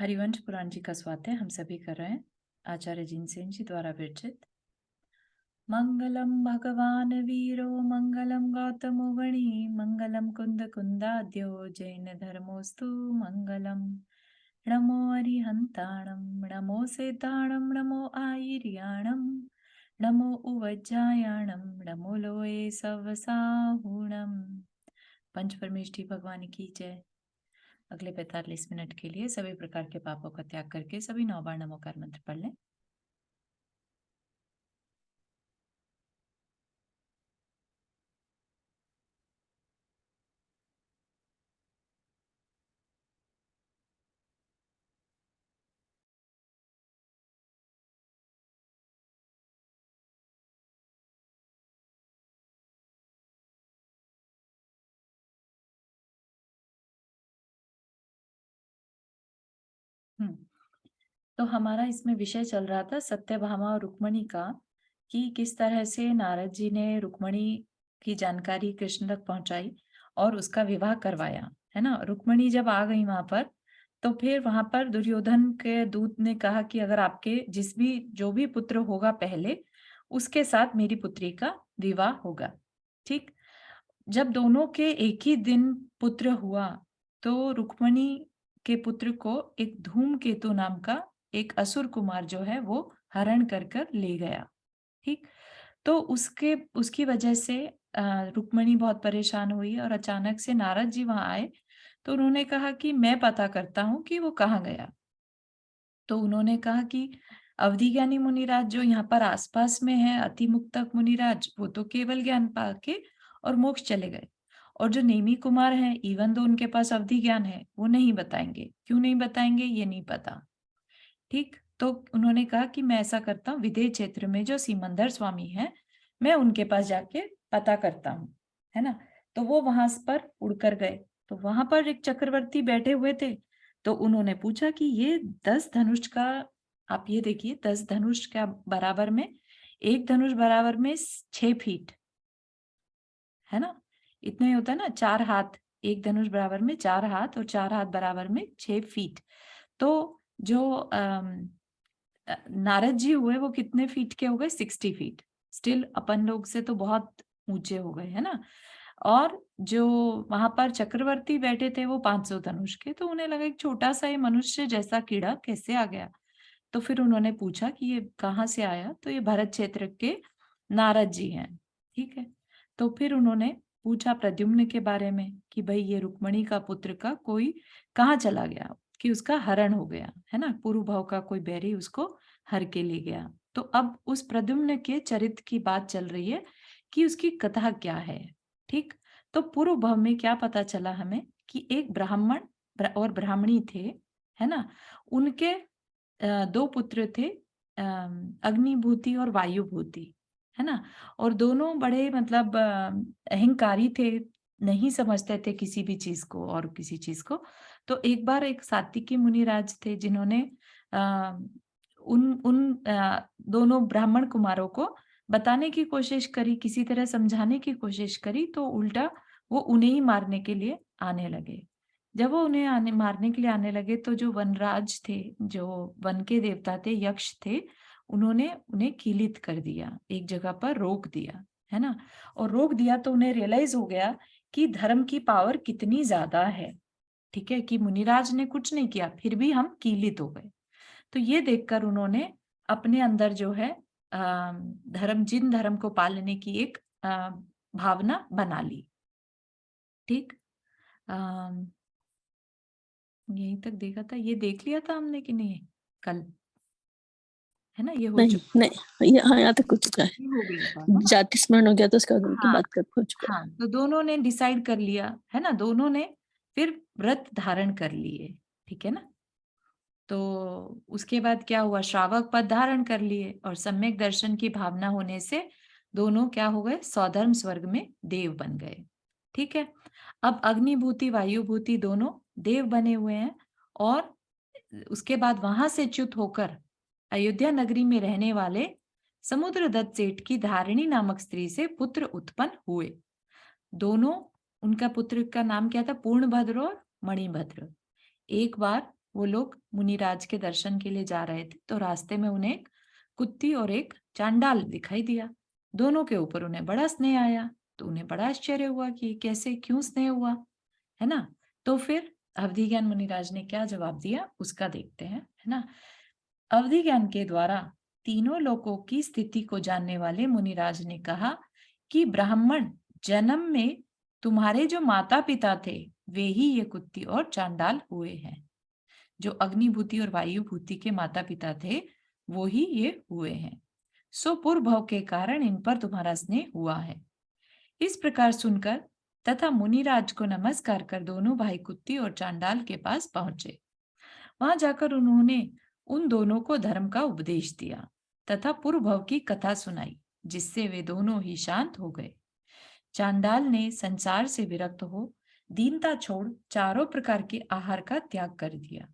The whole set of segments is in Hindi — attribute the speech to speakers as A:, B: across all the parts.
A: हरिवंश पुराण जी का स्वाध्याय हम सभी कर रहे हैं। आचार्य जिनसेन जी द्वारा विरचित। मंगलम भगवान वीरो मंगलम गौतमो गणी मंगलम कुंद कुंदाद्यो जैन धर्मोस्तु मंगलम। नमो अरिहंताणम नमो सेताणम नमो आयर्याणम नमो उवज्जायाणम नमो लोये सवसाहुणम। पंच परमेष्ठी भगवान की जय। अगले 45 मिनट के लिए सभी प्रकार के पापों का त्याग करके सभी 9 बार नमोकार मंत्र पढ़ लें। तो हमारा इसमें विषय चल रहा था सत्यभामा और रुक्मणी का, कि किस तरह से नारद जी ने रुक्मणी की जानकारी कृष्ण तक पहुंचाई और उसका विवाह करवाया, है ना। रुक्मणी जब आ गई वहां पर, तो फिर वहां पर दुर्योधन के दूत ने कहा कि अगर आपके जो भी पुत्र होगा पहले, उसके साथ मेरी पुत्री का विवाह होगा। ठीक। जब दोनों के एक ही दिन पुत्र हुआ, तो रुक्मणी के पुत्र को एक धूमकेतु नाम का एक असुर कुमार जो है वो हरण कर कर ले गया। ठीक। तो उसकी वजह से रुक्मणी बहुत परेशान हुई और अचानक से नारद जी वहां आए। तो उन्होंने कहा कि मैं पता करता हूँ कि वो कहाँ गया। तो उन्होंने कहा कि अवधि ज्ञानी मुनिराज जो यहाँ पर आसपास में है, अति मुक्तक मुनिराज, वो तो केवल ज्ञान पाके और मोक्ष चले गए। और जो नेमी कुमार हैं, इवन दो उनके पास अवधि ज्ञान है, वो नहीं बताएंगे। क्यों नहीं बताएंगे ये नहीं पता। ठीक। तो उन्होंने कहा कि मैं ऐसा करता हूँ, विदेह क्षेत्र में जो सिमंदर स्वामी है, मैं उनके पास जाके पता करता हूँ, है ना। तो वो वहां पर उड़कर गए। तो वहां पर एक चक्रवर्ती बैठे हुए थे। तो उन्होंने पूछा कि ये 10 धनुष का, आप ये देखिए 10 धनुष का बराबर में, एक धनुष बराबर में 6 फीट, है ना। इतना ही होता है ना, 4 हाथ। एक धनुष बराबर में 4 हाथ और 4 हाथ बराबर में 6 फीट। तो जो नारद जी हुए वो कितने फीट के हो गए? 60 फीट। स्टिल अपन लोग से तो बहुत ऊंचे हो गए, है ना। और जो वहां पर चक्रवर्ती बैठे थे वो 500 धनुष के। तो उन्हें लगा एक छोटा सा ये मनुष्य जैसा कीड़ा कैसे आ गया। तो फिर उन्होंने पूछा कि ये कहाँ से आया। तो ये भरत क्षेत्र के नारद जी हैं। ठीक है। तो फिर उन्होंने पूछा प्रद्युम्न के बारे में कि भाई ये रुक्मणी का पुत्र का कोई कहाँ चला गया, कि उसका हरण हो गया, है ना। पुरुभव का कोई बैरी उसको हर के ले गया। तो अब उस प्रद्युम्न के चरित्र की बात चल रही है कि उसकी कथा क्या है। ठीक। तो पुरुभव में क्या पता चला हमें कि एक ब्राह्मण और ब्राह्मणी थे, है ना। उनके 2 पुत्र थे, अग्निभूति और वायुभूति, है ना। और दोनों बड़े मतलब अहंकारी थे, नहीं समझते थे किसी भी चीज को और किसी चीज को। तो एक बार एक सात्विकी मुनिराज थे जिन्होंने अ, उन उन दोनों ब्राह्मण कुमारों को बताने की कोशिश करी, किसी तरह समझाने की कोशिश करी, तो उल्टा वो उन्हें ही मारने के लिए आने लगे। जब वो उन्हें मारने के लिए आने लगे, तो जो वनराज थे, जो वन के देवता थे, यक्ष थे, उन्होंने उन्हें कीलित कर दिया, एक जगह पर रोक दिया, है ना। और रोक दिया तो उन्हें रियलाइज हो गया कि धर्म की पावर कितनी ज्यादा है। ठीक है, कि मुनिराज ने कुछ नहीं किया फिर भी हम कीलित हो गए। तो ये देखकर उन्होंने अपने अंदर जो है जिन धर्म को पालने की एक भावना बना ली। ठीक। यहीं तक देखा था, ये देख लिया था हमने कि नहीं कल, है ना। ये हो
B: नहीं
A: चुका
B: नहीं, यहाँ तक हो चुका है।
A: हो गया था, है ना?
B: जाति स्मरण हो गया तो उसके बाद उनकी
A: हाँ
B: बात कर हो चुका है।
A: हाँ। तो दोनों ने डिसाइड कर लिया, है ना। दोनों ने फिर व्रत धारण कर लिए। ठीक है ना। तो उसके बाद क्या हुआ, श्रावक पद धारण कर लिए और सम्यक दर्शन की भावना होने से दोनों क्या हो गए, सौधर्म स्वर्ग में देव बन गए। ठीक है। अब अग्निभूति वायुभूति दोनों देव बने हुए हैं। और उसके बाद वहां से च्युत होकर अयोध्या नगरी में रहने वाले समुद्रदत्त सेठ की धारिणी नामक स्त्री से पुत्र उत्पन्न हुए। दोनों, उनका पुत्र का नाम क्या था, पूर्णभद्र और मणिभद्र। एक बार वो लोग मुनिराज के दर्शन के लिए जा रहे थे, तो रास्ते में उन्हें एक कुत्ती और एक चांडाल दिखाई दिया। दोनों के ऊपर उन्हें बड़ा स्नेह आया, तो उन्हें बड़ा आश्चर्य हुआ कि कैसे, क्यों स्नेह हुआ, है ना। तो फिर अवधि ज्ञान मुनिराज ने क्या जवाब दिया उसका देखते हैं, है ना। अवधि ज्ञान के द्वारा तीनों लोकों की स्थिति को जानने वाले मुनिराज ने कहा कि ब्राह्मण जन्म में तुम्हारे जो माता पिता थे वे ही ये कुत्ती और चांडाल हुए हैं। जो अग्निभूति और वायुभूति के माता पिता थे वो ही ये हुए हैं। सो पूर्व भव के कारण इन पर तुम्हारा स्नेह हुआ है। इस प्रकार सुनकर तथा मुनिराज को नमस्कार कर दोनों भाई कुत्ती और चांडाल के पास पहुंचे। वहां जाकर उन्होंने उन दोनों को धर्म का उपदेश दिया तथा पूर्व भव की कथा सुनाई, जिससे वे दोनों ही शांत हो गए। चांडाल ने संसार से विरक्त हो दीनता छोड़ चारों प्रकार के आहार का त्याग कर दिया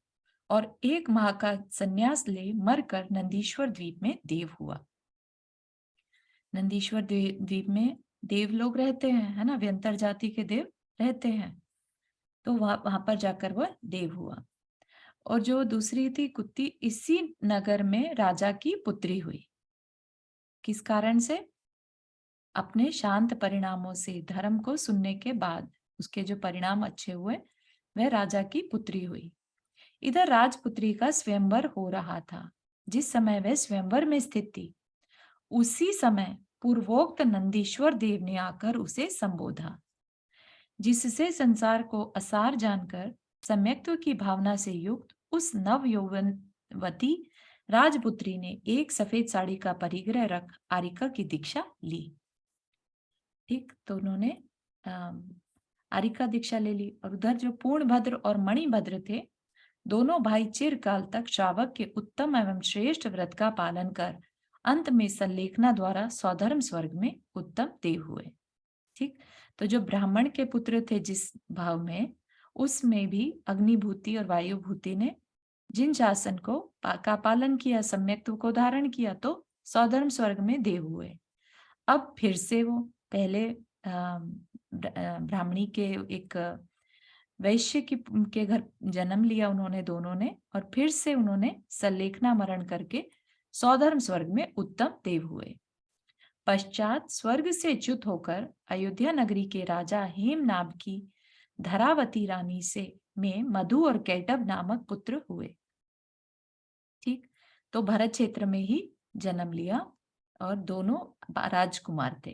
A: और 1 माह का संन्यास ले मरकर नंदीश्वर द्वीप में देव हुआ। नंदीश्वर द्वीप में देव लोग रहते हैं, है ना, व्यंतर जाति के देव रहते हैं। तो वहां पर जाकर वह देव हुआ। और जो दूसरी थी कुत्ती, इसी नगर में राजा की पुत्री हुई। किस कारण से? अपने शांत परिणामों से, धर्म को सुनने के बाद उसके जो परिणाम अच्छे हुए, वह राजा की पुत्री हुई। इधर राजपुत्री का स्वयंवर हो रहा था। जिस समय वह स्वयंवर में स्थित थी, उसी समय पूर्वोक्त नंदीश्वर देव ने आकर उसे संबोधा, जिससे संसार को असार जानकर सम्यक्त्व की भावना से युक्त उस नव यौवनवती राजपुत्री ने एक सफेद साड़ी का परिग्रह रख आरिका की दीक्षा ली। ठीक, तो उन्होंने आरिका दीक्षा ले ली। और उधर जो पूर्णभद्र और मणिभद्र थे, दोनों भाई चिरकाल तक श्रावक के उत्तम एवं श्रेष्ठ व्रत का पालन कर अंत में सल्लेखना द्वारा स्वधर्म स्वर्ग में उत्तम देव हुए। ठीक, तो जो ब्राह्मण के पुत्र थे जिस भाव में, उसमें भी अग्निभूति और वायुभूति ने जिन शासन को का पालन किया, सम्यक्त्व को धारण किया, तो स्वधर्म स्वर्ग में देव हुए। अब फिर से वो पहले ब्राह्मणी के एक वैश्य के घर जन्म लिया उन्होंने दोनों ने, और फिर से उन्होंने सल्लेखना मरण करके स्वधर्म स्वर्ग में उत्तम देव हुए। पश्चात स्वर्ग से च्युत होकर अयोध्या नगरी के राजा हेमनाभ की धरावती रानी से में मधु और कैटभ नामक पुत्र हुए। ठीक, तो भरत क्षेत्र में ही जन्म लिया और दोनों राजकुमार थे।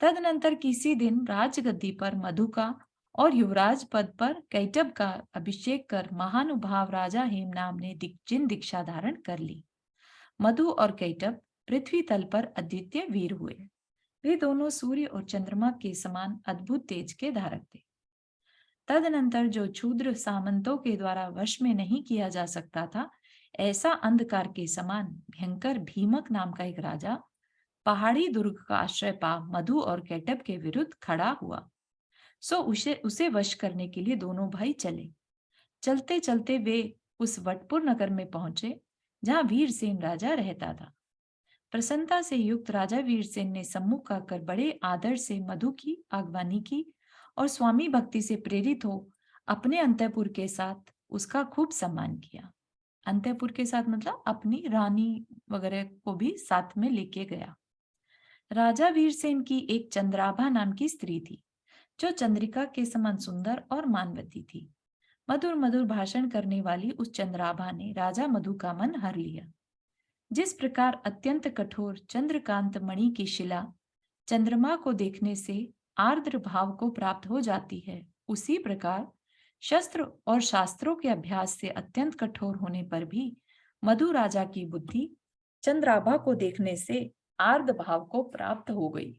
A: तदनंतर किसी दिन राजगद्दी पर मधु का और युवराज पद पर कैटभ का अभिषेक कर महानुभाव राजा हेमनाम ने जिन दीक्षा धारण कर ली, मधु और कैटभ पृथ्वी तल पर अद्वितीय वीर हुए। वे दोनों सूर्य और चंद्रमा के समान अद्भुत तेज के धारक थे। तदनंतर जो क्षुद्र सामंतों के द्वारा वश में नहीं किया जा सकता था, ऐसा अंधकार के समान भयंकर भीमक नाम का एक राजा पहाड़ी दुर्ग का आश्रय पा मधु और कैटभ के विरुद्ध खड़ा हुआ। सो उसे वश करने के लिए दोनों भाई चले। चलते चलते वे उस वटपुर नगर में पहुंचे, जहां वीरसेन राजा रहता था। प्रसन्नता से युक्त राजा वीरसेन ने सम्मुख आकर बड़े आदर से मधु की आगवानी की और स्वामी भक्ति से प्रेरित हो अपने अंतःपुर के साथ उसका खूब सम्मान किया। अंतःपुर के साथ मतलब अपनी रानी वगैरह को भी साथ में लेके गया। राजा वीरसेन की एक चंद्राभा नाम की स्त्री थी, जो चंद्रिका के समान सुंदर और मानवती थी। मधुर मधुर भाषण करने वाली उस चंद्राभा ने राजा मधु का मन हर लिया। जिस प्रकार अत्यंत कठोर चंद्रकांत मणि की शिला चंद्रमा को देखने से आर्द्र भाव को प्राप्त हो जाती है, उसी प्रकार शस्त्र और शास्त्रों के अभ्यास से अत्यंत कठोर होने पर भी मधु राजा की बुद्धि चंद्राभा को देखने से आर्द्र भाव को प्राप्त हो गई।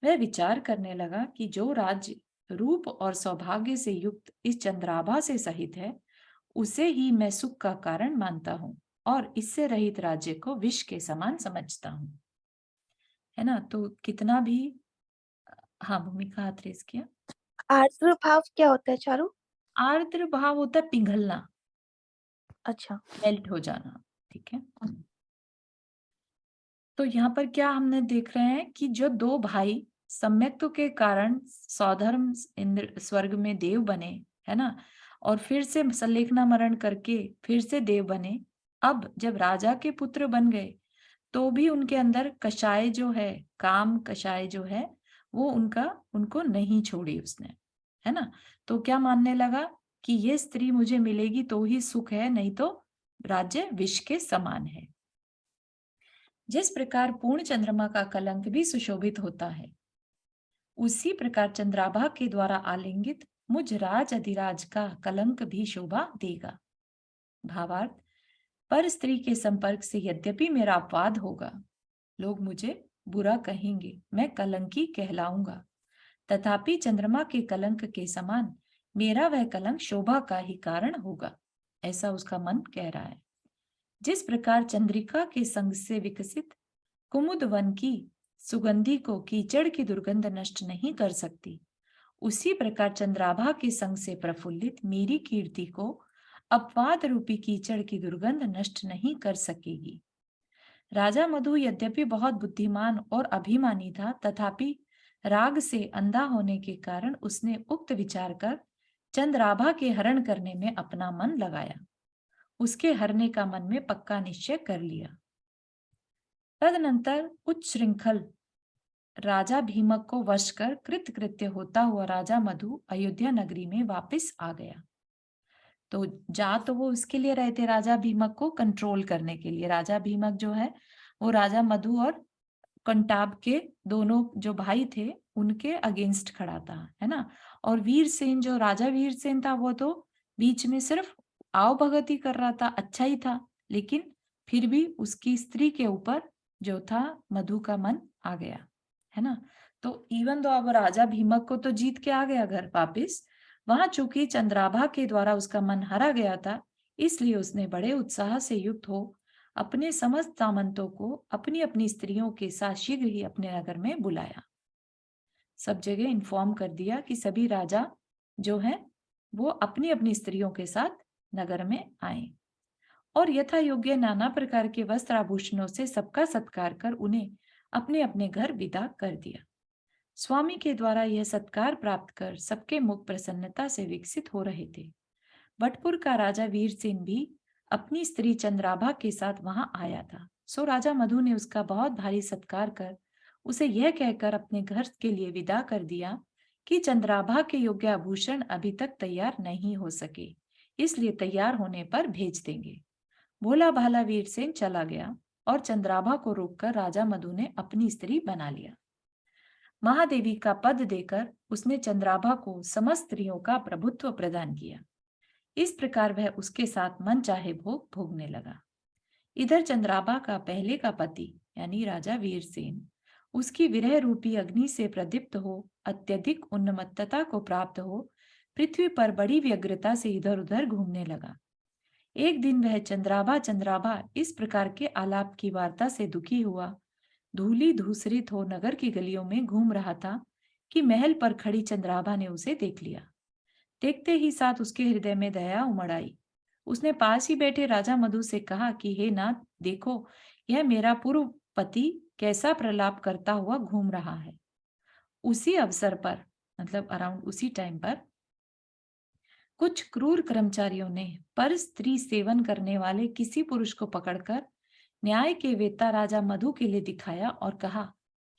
A: वह विचार करने लगा कि जो राज्य रूप और सौभाग्य से युक्त इस चंद्राभा से सहित है, उसे ही मैं सुख का कारण मानता हूँ और इससे रहित राज्य को विष के समान समझता हूँ। है ना, तो कितना भी हाँ, भूमिका हाथ रेस किया।
C: आर्द्र भाव क्या होता है चारू?
A: आर्द्र भाव होता है पिघलना,
C: अच्छा,
A: मेल्ट हो जाना। ठीक है, तो यहाँ पर क्या हमने देख रहे हैं कि जो दो भाई सम्यक्त्व के कारण सौधर्म इंद्र स्वर्ग में देव बने, है ना, और फिर से सल्लेखना मरण करके फिर से देव बने। अब जब राजा के पुत्र बन गए तो भी उनके अंदर कषाय जो है, काम कषाय जो है, वो उनको नहीं छोड़ी उसने, है ना। तो क्या मानने लगा कि ये स्त्री मुझे मिलेगी तो ही सुख है, नहीं तो राज्य विष के समान है। जिस प्रकार पूर्ण चंद्रमा का कलंक भी सुशोभित होता है, उसी प्रकार चंद्राभा के द्वारा आलिंगित मुझ राज अधिराज का कलंक भी शोभा देगा। भावार्थ, पर स्त्री के संपर्क से यद्यपि मेरा अपवाद होगा, लोग मुझे बुरा कहेंगे, मैं कलंकी कहलाऊंगा, तथापि चंद्रमा के कलंक के समान मेरा वह कलंक शोभा का ही कारण होगा, ऐसा उसका मन कह रहा है। जिस प्रकार चंद्रिका के संग से विकसित कुमुद वन की सुगंधी को कीचड़ की दुर्गंध नष्ट नहीं कर सकती, उसी प्रकार चंद्राभा के संग से प्रफुल्लित मेरी कीर्ति को अपवाद रूपी कीचड़ की दुर्गंध नष्ट नहीं कर सकेगी। राजा मधु यद्यपि बहुत बुद्धिमान और अभिमानी था, तथापि राग से अंधा होने के कारण उसने उक्त विचार कर चंद्राभा के हरण करने में अपना मन लगाया। उसके हरने का मन में पक्का निश्चय कर लिया। तदनंतर उच्च श्रृंखल राजा भीमक को वश कर कृतकृत्य होता हुआ राजा मधु अयोध्या नगरी में वापस आ गया। तो जा तो वो उसके लिए रहे थे, राजा भीमक को कंट्रोल करने के लिए। राजा भीमक जो है वो राजा मधु और कंटाब के दोनों जो भाई थे उनके अगेंस्ट खड़ा था, है ना। और वीरसेन, जो राजा वीरसेन था, वो तो बीच में सिर्फ आओ भगत ही कर रहा था, अच्छा ही था, लेकिन फिर भी उसकी स्त्री के ऊपर जो था मधु का मन आ गया, है ना। तो इवन दो अब राजा भीमक को तो जीत के आ गया घर वापिस, वहां चूंकि चंद्राभा के द्वारा उसका मन हरा गया था, इसलिए उसने बड़े उत्साह से युक्त हो अपने समस्त सामंतों को अपनी अपनी स्त्रियों के साथ शीघ्र ही अपने नगर में बुलाया। सब जगह इन्फॉर्म कर दिया कि सभी राजा जो हैं वो अपनी अपनी स्त्रियों के साथ नगर में आए और यथा योग्य नाना प्रकार के वस्त्र आभूषणों से सबका सत्कार कर उन्हें अपने अपने घर विदा कर दिया। स्वामी के द्वारा यह सत्कार प्राप्त कर सबके मुख प्रसन्नता से विकसित हो रहे थे। भटपुर का राजा वीरसेन भी अपनी स्त्री चंद्राभा के साथ वहां आया था। सो राजा मधु ने उसका बहुत भारी सत्कार कर उसे यह कहकर अपने घर के लिए विदा कर दिया कि चंद्राभा के योग्य आभूषण अभी तक तैयार नहीं हो सके, इसलिए तैयार होने पर भेज देंगे। भोला भाला वीरसेन चला गया और चंद्राभा को रोककर राजा मधु ने अपनी स्त्री बना लिया। महादेवी का पद देकर उसने चंद्राभा को समस्त स्त्रियों का प्रभुत्व प्रदान किया। इस प्रकार वह उसके साथ मन चाहे भोग भोगने लगा। इधर चंद्राभा का पहले का पति यानी राजा वीरसेन उसकी विरह रूपी अग्नि से प्रदीप्त हो अत्यधिक उन्मत्तता को प्राप्त हो पृथ्वी पर बड़ी व्यग्रता से इधर उधर घूमने लगा। एक दिन वह चंद्राभा चंद्राभा इस प्रकार के आलाप की वार्ता से दुखी हुआ धूली धूसरित हो नगर की गलियों में घूम रहा था कि महल पर खड़ी चंद्राभा ने उसे देख लिया। देखते ही साथ उसके हृदय में दया उमड़ आई। उसने पास ही बैठे राजा मधु से कहा कि हे नाथ, देखो यह मेरा पूर्व पति कैसा प्रलाप करता हुआ घूम रहा है। उसी अवसर पर मतलब अराउंड उसी टाइम पर कुछ क्रूर कर्मचारियों ने पर स्त्री सेवन करने वाले किसी पुरुष को पकड़कर न्याय के वेता राजा मधु के लिए दिखाया और कहा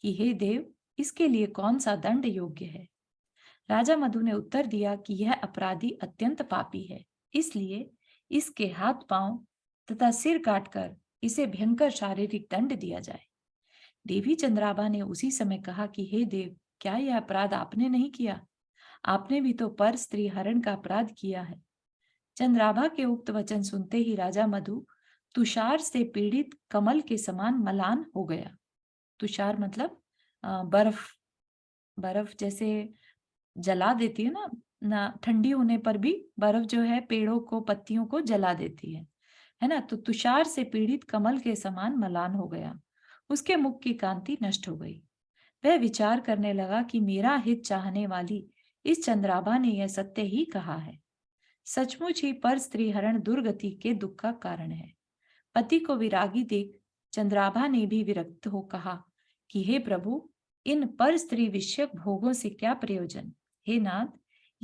A: कि हे देव, इसके लिए कौन सा दंड योग्य है। राजा मधु ने उत्तर दिया कि यह अपराधी अत्यंत पापी है, इसलिए इसके हाथ पांव तथा सिर काटकर इसे भयंकर शारीरिक दंड दिया जाए। देवी चंद्राभा ने उसी समय कहा कि हे देव, क्या यह अपराध आपने नहीं किया? आपने भी तो पर स्त्री हरण का अपराध किया है। चंद्राभा के उक्त वचन सुनते ही राजा मधु तुषार से पीड़ित कमल के समान मलान हो गया। तुषार मतलब बर्फ, बर्फ जैसे जला देती है ना, ठंडी होने पर भी बर्फ जो है पेड़ों को पत्तियों को जला देती है ना। तो तुषार से पीड़ित कमल के समान मलान हो गया, उसके मुख की कांति नष्ट हो गई। वह विचार करने लगा कि मेरा हित चाहने वाली इस चंद्राभा ने यह सत्य ही कहा है। सचमुच ही पर स्त्री हरण दुर्गति के दुख का कारण है। पति को विरागी देख चंद्राभा ने भी विरक्त हो कहा कि हे प्रभु, इन पर स्त्री विषयक भोगों से क्या प्रयोजन। हे नाथ,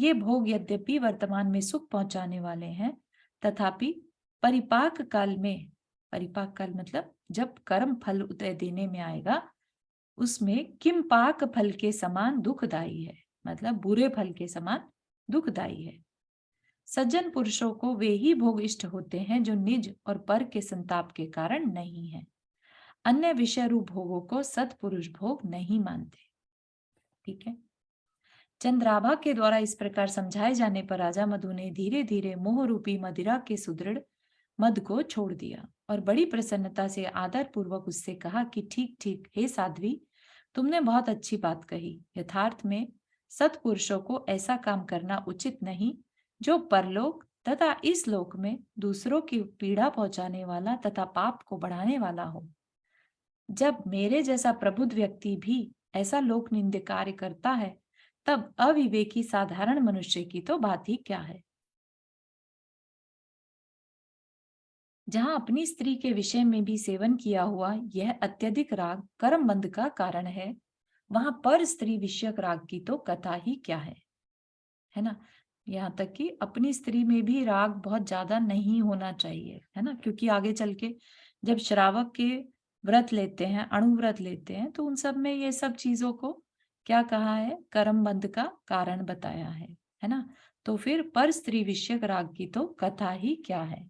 A: ये भोग यद्यपि वर्तमान में सुख पहुंचाने वाले हैं, तथापि परिपाक काल में, परिपाक काल मतलब जब कर्म फल उदय देने में आएगा, उसमें किम पाक फल के समान दुखदाई है, मतलब बुरे फल के समान दुखदाई है। सज्जन पुरुषों को वे ही भोग इष्ट होते हैं जो निज और पर के संताप के कारण नहीं है। अन्य विषय रूप भोगों को सत्पुरुष भोग नहीं मानते। ठीक है। चंद्राभा के द्वारा इस प्रकार समझाए जाने पर राजा मधु ने धीरे धीरे मोह रूपी मदिरा के सुदृढ़ मद को छोड़ दिया और बड़ी प्रसन्नता से आदर पूर्वक उससे कहा कि ठीक ठीक हे साध्वी, तुमने बहुत अच्छी बात कही। यथार्थ में सत्पुरुषों को ऐसा काम करना उचित नहीं जो परलोक तथा इस लोक में दूसरों की पीड़ा पहुंचाने वाला तथा पाप को बढ़ाने वाला हो। जब मेरे जैसा प्रबुद्ध व्यक्ति भी ऐसा लोक निंद कार्य करता है, तब अविवेकी साधारण मनुष्य की तो बात ही क्या है। जहां अपनी स्त्री के विषय में भी सेवन किया हुआ यह अत्यधिक राग कर्म बंध का कारण है, वहां पर स्त्री विषयक राग की तो कथा ही क्या है ना। यहाँ तक कि अपनी स्त्री में भी राग बहुत ज्यादा नहीं होना चाहिए, है ना, क्योंकि आगे चल के जब श्रावक के व्रत लेते हैं, अणुव्रत लेते हैं, तो उन सब में ये सब चीजों को क्या कहा है, कर्म बंध का कारण बताया है ना। तो फिर पर स्त्री विषयक राग की तो कथा ही क्या है।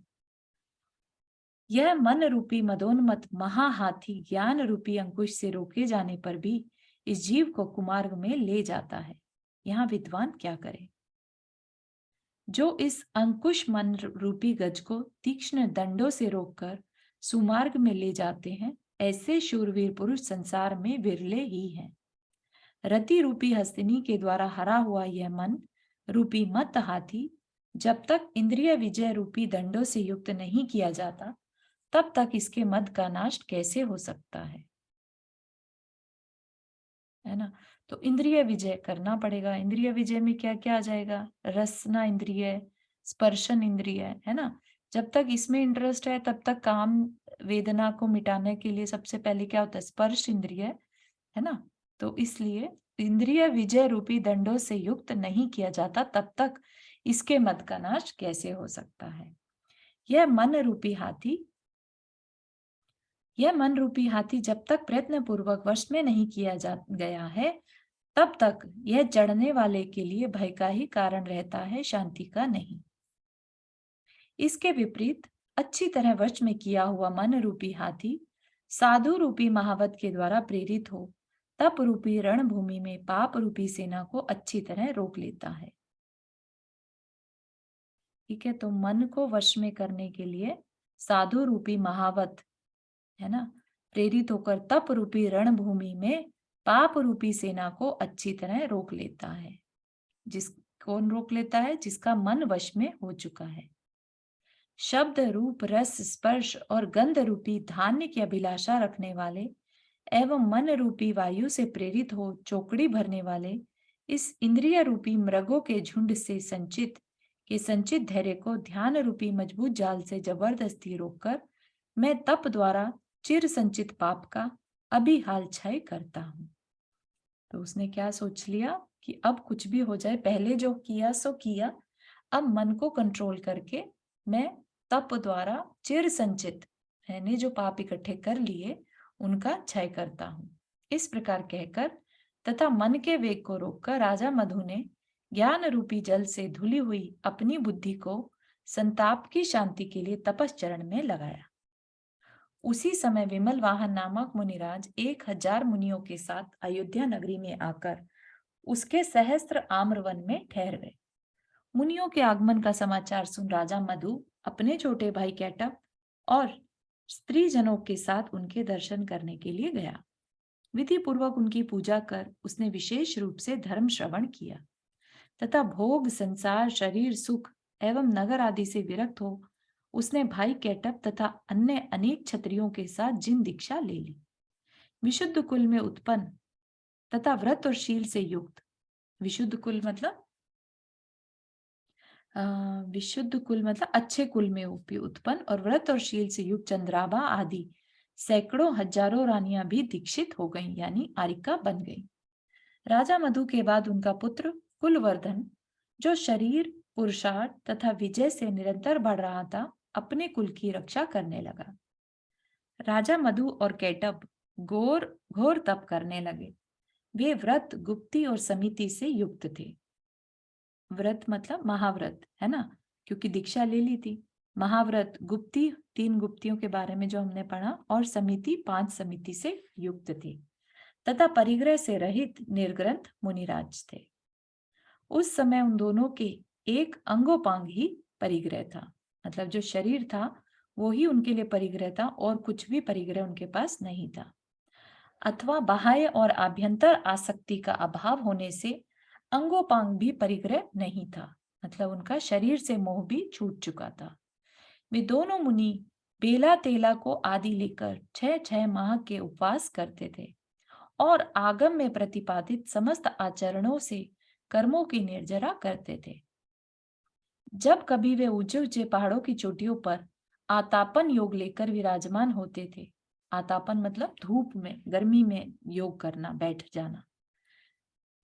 A: यह मन रूपी मदोन्मत महाहाथी ज्ञान रूपी अंकुश से रोके जाने पर भी इस जीव को कुमार्ग में ले जाता है। यहाँ विद्वान क्या करे। जो इस अंकुश मन रूपी गज को तीक्ष्ण दंडों से रोककर सुमार्ग में ले जाते हैं, ऐसे शूरवीर पुरुष संसार में विरले ही हैं। रति रूपी हस्तिनी के द्वारा हरा हुआ यह मन रूपी मत हाथी जब तक इंद्रिय विजय रूपी दंडों से युक्त नहीं किया जाता, तब तक इसके मद का नाश कैसे हो सकता है ना। तो इंद्रिय विजय करना पड़ेगा। इंद्रिय विजय में क्या क्या आ जाएगा, रसना इंद्रिय, स्पर्शन इंद्रिय, है ना। जब तक इसमें इंटरेस्ट है तब तक काम वेदना को मिटाने के लिए सबसे पहले क्या होता है, स्पर्श इंद्रिय, है ना। तो इसलिए इंद्रिय विजय रूपी दंडों से युक्त नहीं किया जाता, तब तक इसके मद का नाश कैसे हो सकता है। यह मन रूपी हाथी जब तक प्रयत्न पूर्वक वश में नहीं किया जा गया है, तब तक यह चढ़ने वाले के लिए भय का ही कारण रहता है, शांति का नहीं। इसके विपरीत अच्छी तरह वश में किया हुआ मन रूपी हाथी साधु रूपी महावत के द्वारा प्रेरित हो तप रूपी रणभूमि में पाप रूपी सेना को अच्छी तरह रोक लेता है। ठीक है। तो मन को वश में करने के लिए साधु रूपी महावत, है ना, प्रेरित होकर तप रूपी रणभूमि में पाप रूपी सेना को अच्छी तरह रोक लेता है। कौन रोक लेता है, जिसका मन वश में हो चुका है। शब्द रूप रस स्पर्श और गंध रूपी धान्य की अभिलाषा रखने वाले एवं मन रूपी वायु से प्रेरित हो चौकड़ी भरने वाले इस इंद्रिय रूपी मृगों के झुंड से संचित धैर्य को ध्यान रूपी मजबूत जाल से जबरदस्ती रोककर मैं तप द्वारा चिर संचित पाप का अभी हाल क्षय करता हूं। तो उसने क्या सोच लिया कि अब कुछ भी हो जाए, पहले जो किया सो किया, अब मन को कंट्रोल करके मैं तप द्वारा चिर संचित मैंने जो पाप इकट्ठे कर लिए उनका क्षय करता हूं। इस प्रकार कहकर तथा मन के वेग को रोककर राजा मधु ने ज्ञान रूपी जल से धुली हुई अपनी बुद्धि को संताप की शांति के लिए तपश्चरण में लगाया। उसी समय विमल वाहन नामक मुनिराज 1000 मुनियों के साथ अयोध्या नगरी में आकर उसके सहस्त्र आम्रवन में ठहर गए। मुनियों के आगमन का समाचार सुन राजा मधु अपने छोटे भाई कैटअप और स्त्री जनों के साथ उनके दर्शन करने के लिए गया। विधि पूर्वक उनकी पूजा कर उसने विशेष रूप से धर्म श्रवण किया तथा भोग संसार शरीर सुख एवं नगर आदि से विरक्त हो उसने भाई कैटअप तथा अन्य अनेक क्षत्रियों के साथ जिन दीक्षा ले ली। विशुद्ध कुल में उत्पन्न तथा व्रत और शील से युक्त, विशुद्ध कुल मतलब अच्छे कुल में उत्पन्न और व्रत और शील से युक्त चंद्राभा आदि सैकड़ों हजारों रानियां भी दीक्षित हो गईं, यानी आरिका बन गई। राजा मधु के बाद उनका पुत्र कुलवर्धन जो शरीर, पुरुषार्थ तथा विजय से निरंतर बढ़ रहा था, अपने कुल की रक्षा करने लगा। राजा मधु और केटब घोर घोर तप करने लगे। वे व्रत, गुप्ती और समिति से युक्त थे। व्रत मतलब महाव्रत, है ना, क्योंकि दीक्षा ले ली थी। महाव्रत, गुप्ती 3 गुप्तियों के बारे में जो हमने पढ़ा, और समिति 5 समिति से युक्त थी, तथा परिग्रह से रहित निर्ग्रंथ मुनिराज थे। उस समय उन दोनों के एक अंगोपांग ही परिग्रह था, मतलब जो शरीर था वो ही उनके लिए परिग्रह था, और कुछ भी परिग्रह उनके पास नहीं था। अथवा बाह्य और आभ्यंतर आसक्ति का अभाव होने से अंगोपांग भी परिग्रह नहीं था, मतलब उनका शरीर से मोह भी छूट चुका था। वे दोनों मुनि बेला तेला को आदि लेकर 6-6 माह के उपवास करते थे, और आगम में प्रतिपादित समस्त आचरणों से कर्मों की निर्जरा करते थे। जब कभी वे ऊंचे ऊंचे पहाड़ों की चोटियों पर आतापन योग लेकर विराजमान होते थे, आतापन मतलब धूप में, गर्मी में योग करना, बैठ जाना,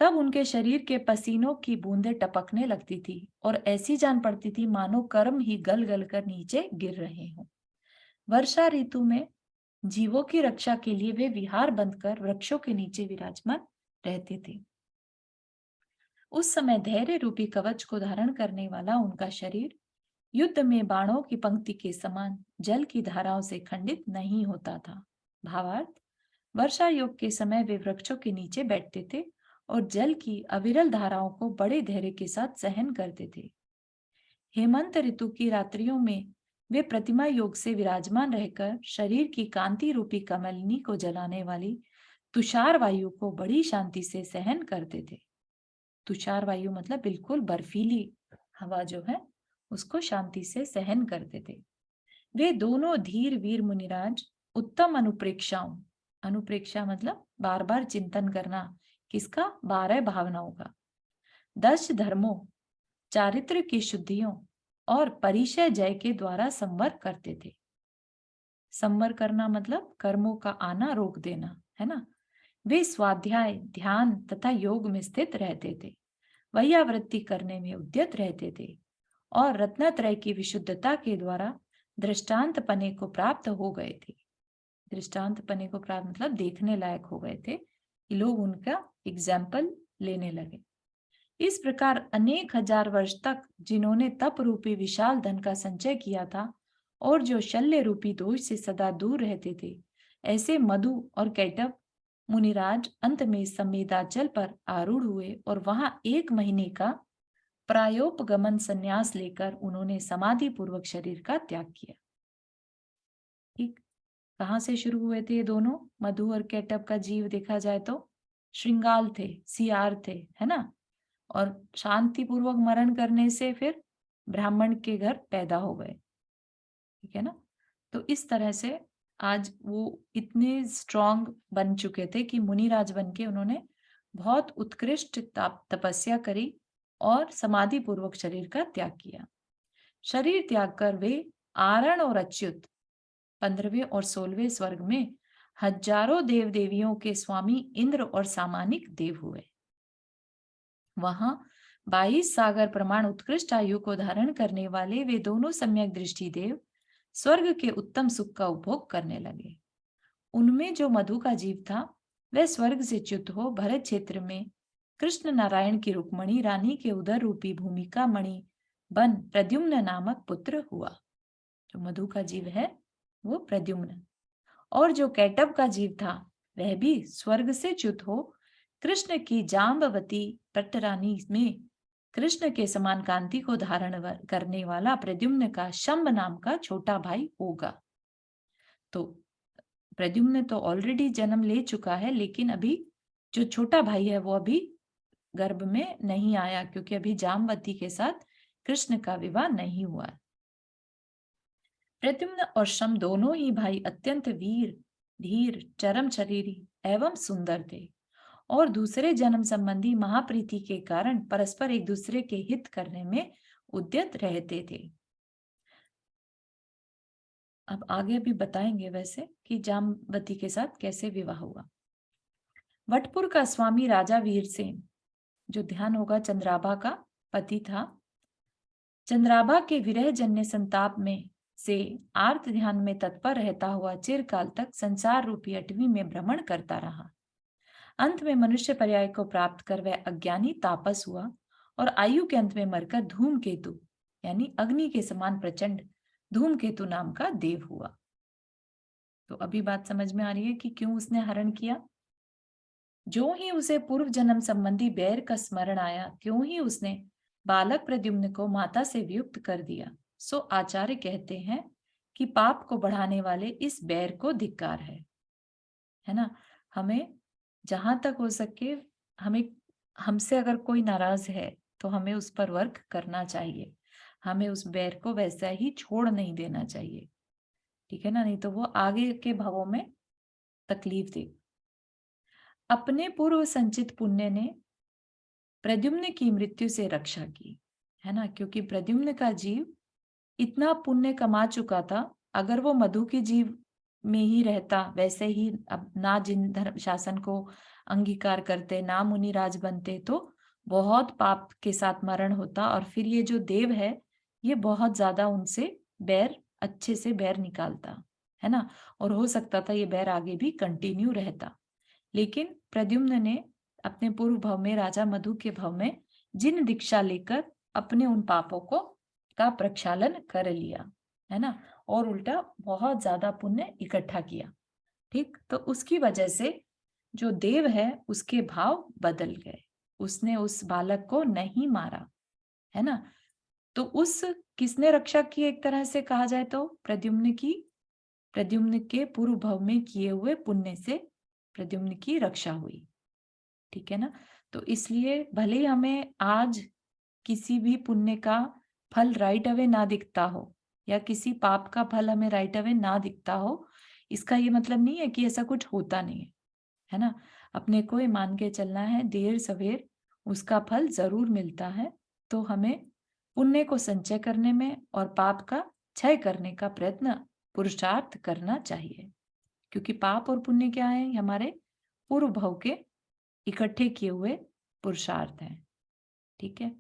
A: तब उनके शरीर के पसीनों की बूंदें टपकने लगती थी, और ऐसी जान पड़ती थी मानो कर्म ही गल गल कर नीचे गिर रहे हों। वर्षा ऋतु में जीवों की रक्षा के लिए वे विहार बंधकर वृक्षों के नीचे विराजमान रहते थे। उस समय धैर्य रूपी कवच को धारण करने वाला उनका शरीर युद्ध में बाणों की पंक्ति के समान जल की धाराओं से खंडित नहीं होता था। भावार्थ, वर्षा योग के समय वे वृक्षों के नीचे बैठते थे और जल की अविरल धाराओं को बड़े धैर्य के साथ सहन करते थे। हेमंत ऋतु की रात्रियों में वे प्रतिमा योग से विराजमान रहकर शरीर की कांति रूपी कमलिनी को जलाने वाली तुषार वायु को बड़ी शांति से सहन करते थे। तुषार वायु मतलब बिल्कुल बर्फीली हवा जो है, उसको शांति से सहन करते थे। वे दोनों धीर वीर मुनिराज उत्तम अनुप्रेक्षाओं, अनुप्रेक्षा मतलब बार बार चिंतन करना, किसका? 12 भावनाओं का, 10 धर्मों, चारित्र की शुद्धियों और परिचय जय के द्वारा संवर करते थे। संवर करना मतलब कर्मों का आना रोक देना, है ना। वे स्वाध्याय, ध्यान तथा योग में स्थित रहते थे, वैयावृत्ति करने में उद्यत रहते थे, और रत्नत्रय की विशुद्धता के द्वारा दृष्टांत पने को प्राप्त हो गए थे। दृष्टांत पने को प्राप्त मतलब देखने लायक हो गए थे, कि लोग उनका एग्जाम्पल लेने लगे। इस प्रकार अनेक हजार वर्ष तक जिन्होंने तप रूपी विशाल धन का संचय किया था, और जो शल्य रूपी दोष से सदा दूर रहते थे, ऐसे मधु और कैटब मुनिराज अंत में संवेदाचल पर आरूढ़ हुए, और वहां 1 महीने का प्रायोपगमन संन्यास लेकर उन्होंने समाधि पूर्वक शरीर का त्याग किया। ठीक, कहां से शुरू हुए थे ये दोनों? मधु और केटब का जीव देखा जाए तो श्रृंगाल थे, सियार थे, है ना, और शांति पूर्वक मरण करने से फिर ब्राह्मण के घर पैदा हो गए, ठीक है ना। तो इस तरह से आज वो इतने स्ट्रांग बन चुके थे कि मुनिराज बन के उन्होंने बहुत उत्कृष्ट तपस्या करी और समाधि पूर्वक शरीर का त्याग किया। शरीर त्याग कर वे आरण और अच्युत 15वें और 16वें स्वर्ग में हजारों देव देवियों के स्वामी इंद्र और सामानिक देव हुए। वहां 22 सागर प्रमाण उत्कृष्ट आयु को धारण करने वाले वे दोनों सम्यक दृष्टि देव स्वर्ग के उत्तम सुख का उपभोग करने लगे। उनमें जो मधु का जीव था, वह स्वर्ग से च्युत हो भरत क्षेत्र में कृष्ण नारायण की रुक्मणी रानी के उदर रूपी भूमिका मणि बन प्रद्युम्न नामक पुत्र हुआ। जो मधु का जीव है वो प्रद्युम्न, और जो कैटब का जीव था वह भी स्वर्ग से च्युत हो कृष्ण की जाम्बवती पट्टरानी में कृष्ण के समान कांति को धारण करने वाला प्रद्युम्न का शंभ नाम का छोटा भाई होगा। तो प्रद्युम्न तो ऑलरेडी जन्म ले चुका है, लेकिन अभी जो छोटा भाई है वो अभी गर्भ में नहीं आया, क्योंकि अभी जाम्बवती के साथ कृष्ण का विवाह नहीं हुआ। प्रद्युम्न और शम दोनों ही भाई अत्यंत वीर, धीर, चरम शरीरी एवं सुंदर थे, और दूसरे जन्म संबंधी महाप्रीति के कारण परस्पर एक दूसरे के हित करने में उद्यत रहते थे। अब आगे भी बताएंगे वैसे कि जाम्बवती के साथ कैसे विवाह हुआ। वटपुर का स्वामी राजा वीरसेन, जो ध्यान होगा चंद्राभा का, पति था। चंद्राभा के विरह जन्य संताप में से आर्त ध्यान में तत्पर रहता हुआ चिरकाल तक संसार रूपी अटवी में भ्रमण करता रहा। अंत में मनुष्य पर्याय को प्राप्त कर वह अज्ञानी तापस हुआ और आयु के अंत में मरकर धूमकेतु यानी अग्नि के समान प्रचंड धूमकेतु नाम का देव हुआ। तो अभी बात समझ में आ रही है कि क्यों उसने हरण किया। जो ही उसे पूर्व जन्म संबंधी बैर का स्मरण आया, त्यों ही उसने बालक प्रद्युम्न को माता से वियुक्त कर दिया। सो आचार्य कहते हैं कि पाप को बढ़ाने वाले इस बैर को धिक्कार है ना। हमें जहां तक हो सके, हमसे अगर कोई नाराज है तो हमें उस पर वर्क करना चाहिए, हमें उस बैर को वैसा ही छोड़ नहीं देना चाहिए, ठीक है ना, नहीं तो वो आगे के भवों में तकलीफ दे। अपने पूर्व संचित पुण्य ने प्रद्युम्न की मृत्यु से रक्षा की, है ना, क्योंकि प्रद्युम्न का जीव इतना पुण्य कमा चुका था। अगर वो मधु के जीव में ही रहता, वैसे ही अब ना जिन धर्म शासन को अंगीकार करते, ना मुनिराज बनते, तो बहुत पाप के साथ मरण होता और फिर ये जो देव है ये बहुत ज्यादा उनसे बैर, अच्छे से बैर निकालता, है ना, और हो सकता था ये बैर आगे भी कंटिन्यू रहता। लेकिन प्रद्युम्न ने अपने पूर्व भव में राजा मधु के भव में जिन दीक्षा लेकर अपने उन पापों को का प्रक्षालन कर लिया, है ना, और उल्टा बहुत ज्यादा पुण्य इकट्ठा किया। ठीक, तो उसकी वजह से जो देव है उसके भाव बदल गए, उसने उस बालक को नहीं मारा, है ना। तो उस किसने रक्षा की, एक तरह से कहा जाए तो प्रद्युम्न की, प्रद्युम्न के पूर्व भव में किए हुए पुण्य से प्रद्युम्न की रक्षा हुई, ठीक है ना। तो इसलिए भले ही हमें आज किसी भी पुण्य का फल राइट अवे ना दिखता हो या किसी पाप का फल हमें राइट अवे ना दिखता हो, इसका ये मतलब नहीं है कि ऐसा कुछ होता नहीं है ना। अपने को ये मान के चलना है, देर सवेर उसका फल जरूर मिलता है। तो हमें पुण्य को संचय करने में और पाप का क्षय करने का प्रयत्न, पुरुषार्थ करना चाहिए, क्योंकि पाप और पुण्य क्या है, हमारे पूर्व भव के इकट्ठे किए हुए पुरुषार्थ हैं, ठीक है।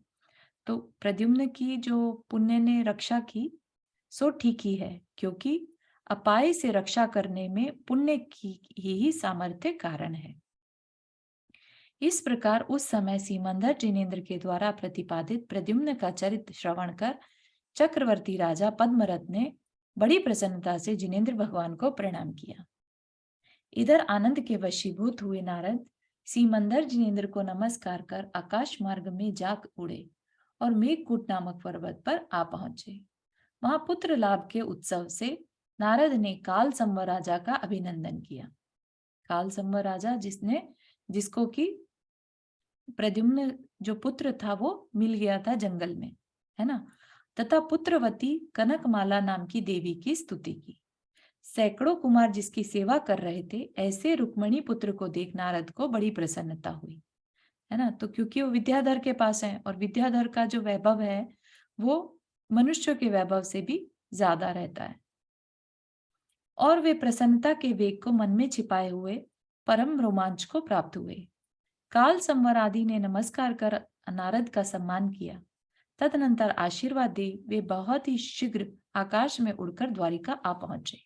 A: तो प्रद्युम्न की जो पुण्य ने रक्षा की सो ठीक ही है, क्योंकि अपाय से रक्षा करने में पुण्य की यही सामर्थ्य कारण है। इस प्रकार उस समय सीमंदर जिनेन्द्र के द्वारा प्रतिपादित प्रद्युम्न का चरित्र श्रवण कर चक्रवर्ती राजा पद्मरथ ने बड़ी प्रसन्नता से जिनेन्द्र भगवान को प्रणाम किया। इधर आनंद के वशीभूत हुए नारद सीमंदर जिनेन्द्र को नमस्कार कर आकाश मार्ग में जा उड़े और मेघकूट नामक पर्वत पर आ पहुंचे। वहां पुत्र लाभ के उत्सव से नारद ने काल संवर राजा का अभिनंदन किया। काल संवर राजा जिसको कि प्रद्युम्न जो पुत्र था वो मिल गया था जंगल में, है ना, तथा पुत्रवती कनकमाला नाम की देवी की स्तुति की। सैकड़ों कुमार जिसकी सेवा कर रहे थे, ऐसे रुक्मणी पुत्र को देख नारद को बड़ी प्रसन्नता हुई, है ना। तो क्योंकि वो विद्याधर के पास है और विद्याधर का जो वैभव है वो मनुष्य के वैभव से भी ज्यादा रहता है, और वे प्रसन्नता के वेग को मन में छिपाए हुए परम रोमांच को प्राप्त हुए। काल संवर आदि ने नमस्कार कर नारद का सम्मान किया। तदनंतर आशीर्वाद दे वे बहुत ही शीघ्र आकाश में उड़कर द्वारिका आ पहुंचे।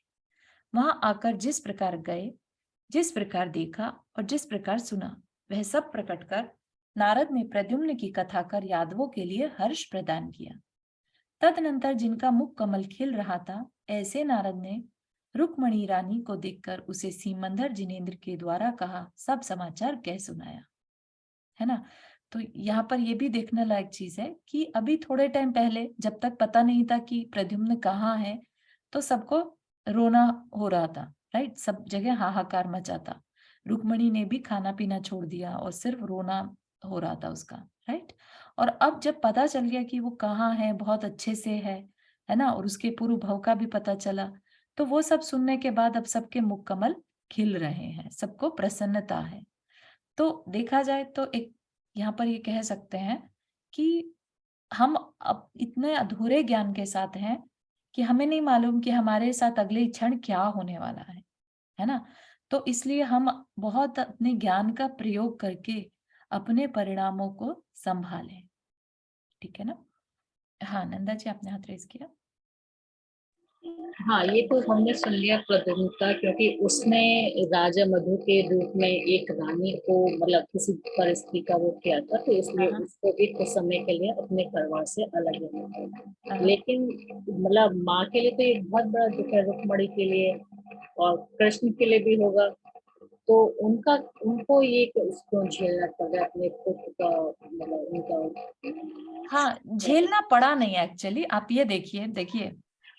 A: वहां आकर जिस प्रकार गए, जिस प्रकार देखा और जिस प्रकार सुना, वह सब प्रकट कर नारद ने प्रद्युम्न की कथा कर यादवों के लिए हर्ष प्रदान किया। तदनंतर जिनका मुख कमल खिल रहा था, ऐसे नारद ने रुक्मणी रानी को देखकर उसे सीमंदर जिनेन्द्र के द्वारा कहा सब समाचार कह सुनाया, है ना। तो यहाँ पर ये भी देखने लायक चीज है कि अभी थोड़े टाइम पहले जब तक पता नहीं था कि प्रद्युम्न कहाँ है, तो सबको रोना हो रहा था, राइट, सब जगह हाहाकार मचा था। रुक्मणी ने भी खाना पीना छोड़ दिया और सिर्फ रोना हो रहा था उसका, राइट। और अब जब पता चल गया कि वो कहाँ है, बहुत अच्छे से है ना, और उसके पूर्व भव का भी पता चला, तो वो सब सुनने के बाद अब सबके मुख कमल खिल रहे हैं, सबको प्रसन्नता है। तो देखा जाए तो एक यहाँ पर ये कह सकते हैं कि हम अब इतने अधूरे ज्ञान के साथ हैं कि हमें नहीं मालूम कि हमारे साथ अगले क्षण क्या होने वाला है ना। तो इसलिए हम बहुत अपने ज्ञान का प्रयोग करके अपने परिणामों को संभालें। ठीक है ना? हाँ, नंदा जी आपने हाथ रेज़ किया।
D: हाँ, ये तो हमने सुन लिया प्रद्युम्न का, क्योंकि उसने राजा मधु के रूप में एक रानी को मतलब किसी परिस्थिति का वो किया था, तो इसलिए
A: हाँ, हाँ।
D: उसको भी कुछ समय के लिए अपने परिवार से अलग रहना
A: हाँ,
D: पड़ा। लेकिन मतलब माँ के लिए तो ये बहुत बड़ा दुःख है, रुक्मिणी के लिए और कृष्ण के लिए भी होगा। तो उनका उनको ये क्यों झेलना पड़ गया अपने पुत्र का, मतलब उनका।
A: हाँ, झेलना पड़ा नहीं एक्चुअली। आप ये देखिए,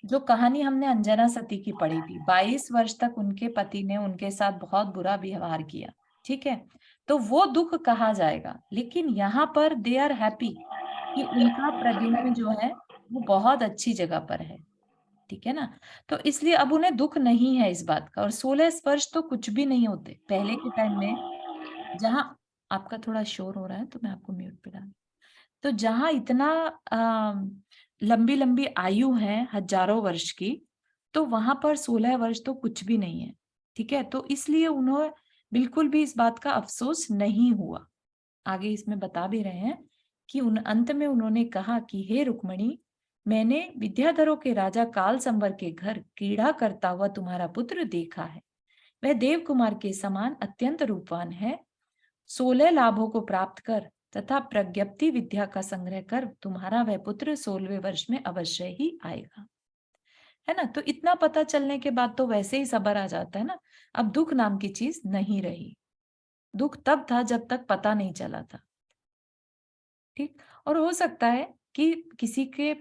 A: जो कहानी हमने अंजना सती की पढ़ी थी, 22 वर्ष तक उनके पति ने उनके साथ बहुत बुरा व्यवहार किया, ठीक है? तो वो दुःख कहा जाएगा, लेकिन यहाँ पर दे आर हैप्पी कि उनका प्रद्युम्न जो है, वो बहुत अच्छी जगह पर है, ठीक है ना? तो इसलिए अब उन्हें दुःख नहीं है इस बात का। और 16 स्पर्श तो कुछ भी नहीं होते। पहले के टाइम में जहाँ आपका थोड़ा शोर हो रहा है, तो मैं आपको म्यूट पे डाल। तो जहाँ इतना लंबी लंबी आयु है हजारों वर्ष की, तो वहां पर 16 वर्ष तो कुछ भी नहीं है, ठीक है? तो इसलिए उन्हें बिल्कुल भी इस बात का अफसोस नहीं हुआ। आगे इसमें बता भी रहे हैं कि उन अंत में उन्होंने कहा कि हे रुक्मणी, मैंने विद्याधरों के राजा काल संवर के घर क्रीड़ा करता हुआ तुम्हारा पुत्र देखा है। वह देव कुमार के समान अत्यंत रूपवान है। 16 लाभों को प्राप्त कर तथा प्रज्ञप्ति विद्या का संग्रह कर तुम्हारा वह पुत्र 16वें वर्ष में अवश्य ही आएगा। है ना? तो इतना पता चलने के बाद तो वैसे ही सब्र आ जाता है ना। अब दुख नाम की चीज नहीं रही। दुख तब था जब तक पता नहीं चला था, ठीक? और हो सकता है कि किसी के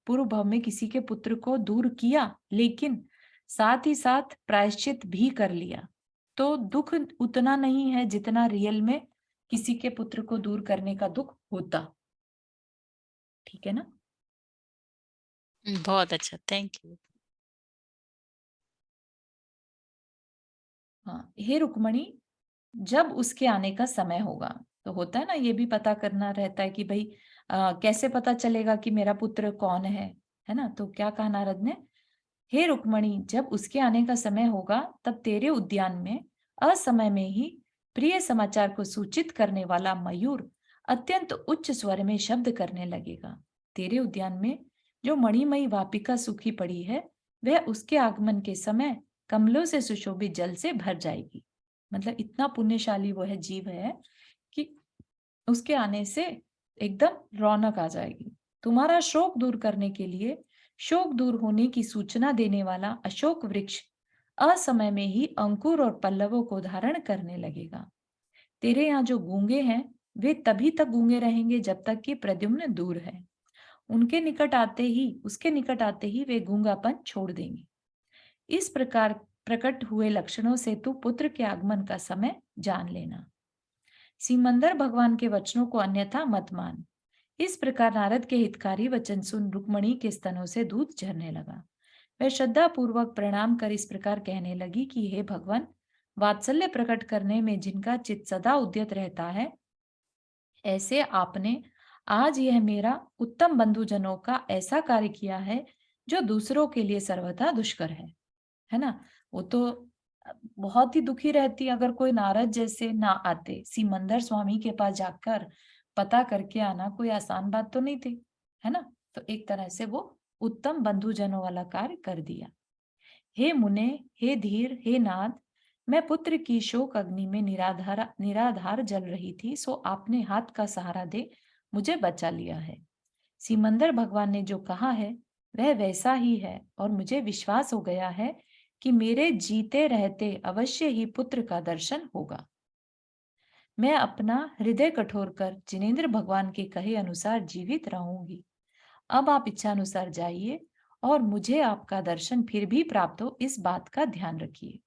A: पूर्व भाव में किसी के पुत्र को दूर किया, लेकिन साथ ही साथ प्रायश्चित भी कर लिया, तो दुख उतना नहीं है जितना रियल में किसी के पुत्र को दूर करने का दुख होता। ठीक है ना?
B: बहुत अच्छा, थैंक यू।
A: हाँ, हे रुक्मणी, जब उसके आने का समय होगा, तो होता है ना, ये भी पता करना रहता है कि भाई कैसे पता चलेगा कि मेरा पुत्र कौन है ना? तो क्या कहा नारद ने, हे रुक्मणी, जब उसके आने का समय होगा, तब तेरे उद्यान में असमय में ही प्रिय समाचार को सूचित करने वाला मयूर अत्यंत उच्च स्वर में शब्द करने लगेगा। तेरे उद्यान में जो मणिमयी वापिका सूखी पड़ी है, वह उसके आगमन के समय कमलों से सुशोभित जल से भर जाएगी। मतलब इतना पुण्यशाली वो है, जीव है, कि उसके आने से एकदम रौनक आ जाएगी। तुम्हारा शोक दूर करने के लिए शोक दूर होने की सूचना देने वाला अशोक वृक्ष असमय में ही अंकुर और पल्लवों को धारण करने लगेगा। तेरे यहाँ जो गूंगे हैं, वे तभी तक गूंगे रहेंगे जब तक कि प्रद्युम्न दूर है। उसके निकट आते ही वे गूंगापन छोड़ देंगे। इस प्रकार प्रकट हुए लक्षणों से तू पुत्र के आगमन का समय जान लेना। सिमंदर भगवान के वचनों को अन्यथा मत मान। इस प्रकार नारद के हितकारी वचन सुन रुक्मणी के स्तनों से दूध झरने लगा। वह श्रद्धा पूर्वक प्रणाम कर इस प्रकार कहने लगी कि हे भगवान, वात्सल्य प्रकट करने में जिनका चित्त सदा उद्यत रहता है, ऐसे आपने आज यह मेरा उत्तम बंधुजनों का ऐसा कार्य किया है जो दूसरों के लिए सर्वथा दुष्कर है ना? वो तो बहुत ही दुखी रहती अगर कोई नारद जैसे ना आते। सिमंदर स्वामी के पास जाकर पता करके आना कोई आसान बात तो नहीं थी, है ना? तो एक तरह से वो उत्तम बंधुजनों वाला कार्य कर दिया। हे मुने, हे धीर, हे नाथ, मैं पुत्र की शोक अग्नि में निराधार जल रही थी, सो आपने हाथ का सहारा दे मुझे बचा लिया है। सिमंदर भगवान ने जो कहा है वह वैसा ही है, और मुझे विश्वास हो गया है कि मेरे जीते रहते अवश्य ही पुत्र का दर्शन होगा। मैं अपना हृदय कठोर कर जिनेंद्र भगवान के कहे अनुसार जीवित रहूंगी। अब आप इच्छा अनुसार जाइए और मुझे आपका दर्शन फिर भी प्राप्त हो, इस बात का ध्यान रखिए।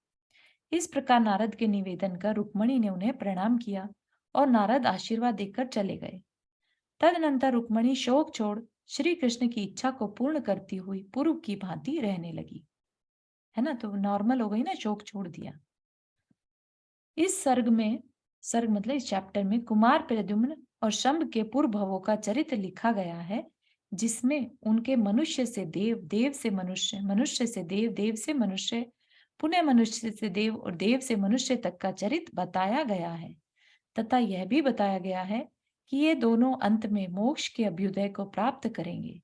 A: इस प्रकार नारद के निवेदन कर रुक्मणी ने उन्हें प्रणाम किया और नारद आशीर्वाद देकर चले गए। तदनंतर रुक्मणी शोक छोड़ श्री कृष्ण की इच्छा को पूर्ण करती हुई पूर्व की भांति रहने लगी। है ना? तो नॉर्मल हो गई ना, शोक छोड़ दिया। इस सर्ग मतलब इस चैप्टर में कुमार प्रद्युम्न और शंभ के पूर्व भवों का चरित्र लिखा गया है, जिसमें उनके मनुष्य से देव, देव से मनुष्य, मनुष्य से देव, देव से मनुष्य, पुनः मनुष्य से देव और देव से मनुष्य तक का चरित्र बताया गया है, तथा यह भी बताया गया है कि ये दोनों अंत में मोक्ष के अभ्युदय को प्राप्त करेंगे।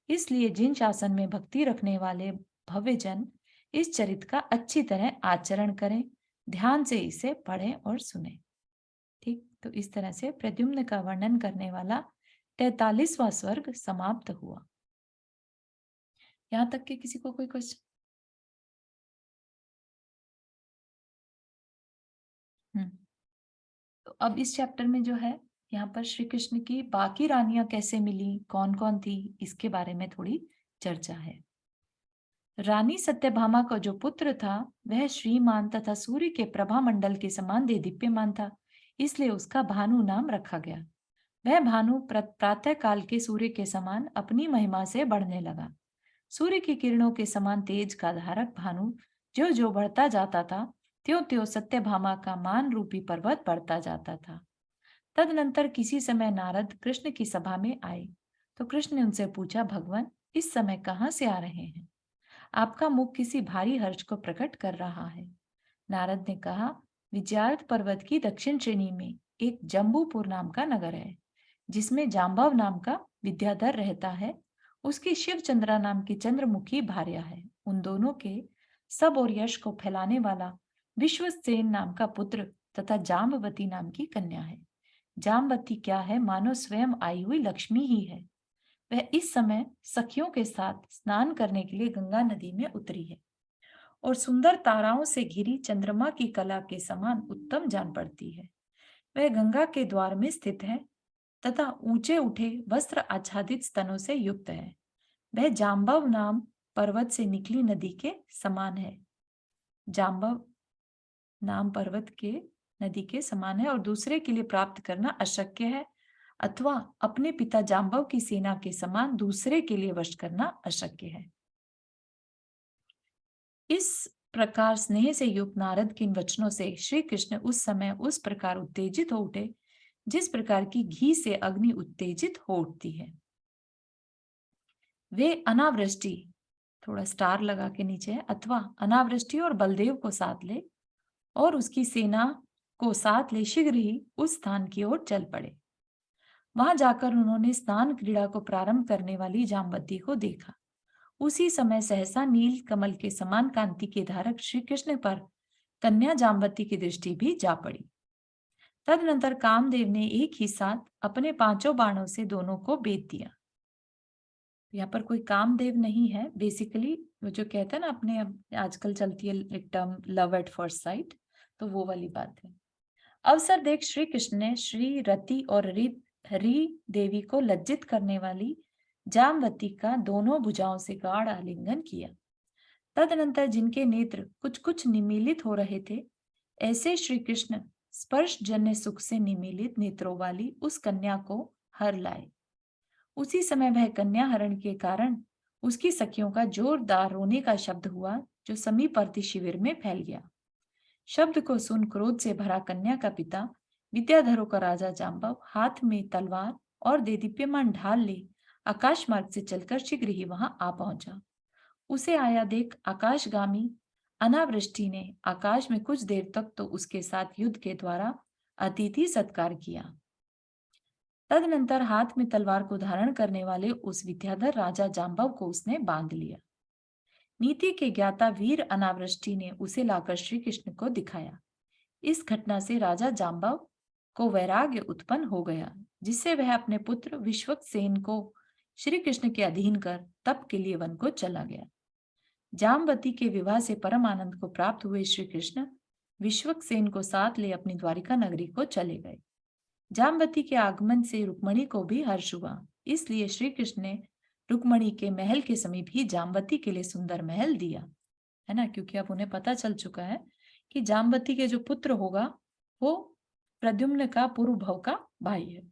A: इसलिए जिन शासन में भक्ति रखने वाले भव्यजन इस चरित्र का अच्छी तरह आचरण करें, ध्यान से इसे पढ़ें और सुने। ठीक, तो इस तरह से प्रद्युम्न का वर्णन करने वाला 43वां स्वर्ग समाप्त हुआ। यहां तक कि किसी को कोई क्वेश्चन? तो अब इस चैप्टर में जो है यहाँ पर श्री कृष्ण की बाकी रानियां कैसे मिली, कौन कौन थी, इसके बारे में थोड़ी चर्चा है। रानी सत्यभामा का जो पुत्र था वह श्रीमान तथा सूर्य के प्रभा मंडल के समान देदीप्यमान था, इसलिए उसका भानु नाम रखा गया। वह भानु प्रातः काल के सूर्य के समान अपनी महिमा से बढ़ने लगा। सूर्य की किरणों के समान तेज का धारक भानु जो जो बढ़ता जाता था, त्यों त्यों सत्यभामा का मान रूपी पर्वत बढ़ता जाता था। तदनंतर किसी समय नारद कृष्ण की सभा में आए तो कृष्ण ने उनसे पूछा, भगवान इस समय कहाँ से आ रहे हैं? आपका मुख किसी भारी हर्ष को प्रकट कर रहा है। नारद ने कहा, विजयार्थ पर्वत की दक्षिण श्रेणी में एक जम्बूपुर नाम का नगर है, जिसमें जाम्बव नाम का विद्याधर रहता है। उसकी शिव चंद्रा नाम की चंद्रमुखी भार्या है। उन दोनों के सब और यश को फैलाने वाला विश्वसेन नाम का पुत्र तथा जाम्बवती नाम की कन्या है। जाम्बवती क्या है, मानो स्वयं आई हुई लक्ष्मी ही है। वह इस समय सखियों के साथ स्नान करने के लिए गंगा नदी में उतरी है और सुंदर ताराओं से घिरी चंद्रमा की कला के समान उत्तम जान पड़ती है। वह गंगा के द्वार में स्थित है तथा ऊंचे उठे वस्त्र आच्छादित स्तनों से युक्त है। वह जाम्बव नाम पर्वत से निकली नदी के समान है। जाम्बव नाम पर्वत के नदी के समान है और दूसरे के लिए प्राप्त करना अशक्य है, अथवा अपने पिता जाम्बव की सेना के समान दूसरे के लिए वश करना अशक्य है। इस प्रकार स्नेह से युक्त नारद के इन वचनों से श्री कृष्ण उस समय उस प्रकार उत्तेजित हो उठे जिस प्रकार की घी से अग्नि उत्तेजित हो उठती है। वे अनावृष्टि, थोड़ा स्टार लगा के नीचे है, अथवा अनावृष्टि और बलदेव को साथ ले और उसकी सेना को साथ ले शीघ्र ही उस स्थान की ओर चल पड़े। वहां जाकर उन्होंने स्नान क्रीड़ा को प्रारंभ करने वाली जाम्बवती को देखा। उसी समय सहसा नील कमल के समान कांति के धारक श्री कृष्ण पर कन्या जाम्बवती की दृष्टि भी जा पड़ी। तदनंतर कामदेव ने एक ही साथ अपने 5 बाणों से दोनों को बेध दिया। यहाँ पर कोई कामदेव नहीं है, बेसिकली वो जो कहते हैं ना अपने आजकल चलती है एक term love at first sight, तो वो वाली बात है। अवसर देख श्री कृष्ण ने श्री रति और हरि देवी को लज्जित करने वाली जामवती का दोनों भुजाओं से गाढ़ आलिंगन किया। तदनंतर जिनके नेत्र कुछ कुछ निमीलित हो रहे थे, ऐसे श्री कृष्ण स्पर्श जन्य सुख से निमीलित नेत्रों वाली उस कन्या को हर लाए। उसी समय वह कन्या हरण के कारण उसकी सखियों का जोरदार रोने का शब्द हुआ, जो समीपवर्ती शिविर में फैल गया। शब्द को सुन क्रोध से भरा कन्या का पिता विद्याधरों का राजा जाम्बव हाथ में तलवार और देदीप्यमान ढाल ले आकाश मार्ग से चलकर शीघ्र ही वहां आ पहुंचा। उसे आया देख आकाशगामी अनावृष्टि ने आकाश में कुछ देर तक तो उसके साथ युद्ध के द्वारा अतिथि सत्कार किया। तदनंतर हाथ में तलवार को धारण करने वाले उस विद्याधर राजा जाम्बव को उसने बांध लिया। नीति के ज्ञाता वीर अनावृष्टि ने उसे लाकर श्री कृष्ण को दिखाया। इस घटना से राजा जाम्बव को वैराग्य उत्पन्न हो गया, जिससे वह अपने पुत्र विश्वक्सेन को श्री कृष्ण के अधीन कर तप के लिए वन को चला गया। जाम्बवती के विवाह से परम आनंद को प्राप्त हुए श्री कृष्ण विश्वक्सेन को साथ ले अपनी द्वारिका नगरी को चले गए। जाम्बवती के आगमन से रुक्मणी को भी हर्ष हुआ, इसलिए श्री कृष्ण ने रुक्मणी के महल के समीप ही जाम्बवती के लिए सुंदर महल दिया, है ना, क्योंकि अब उन्हें पता चल चुका है कि जाम्बवती के जो पुत्र होगा वो प्रद्युम्न का पूर्व भव का भाई है।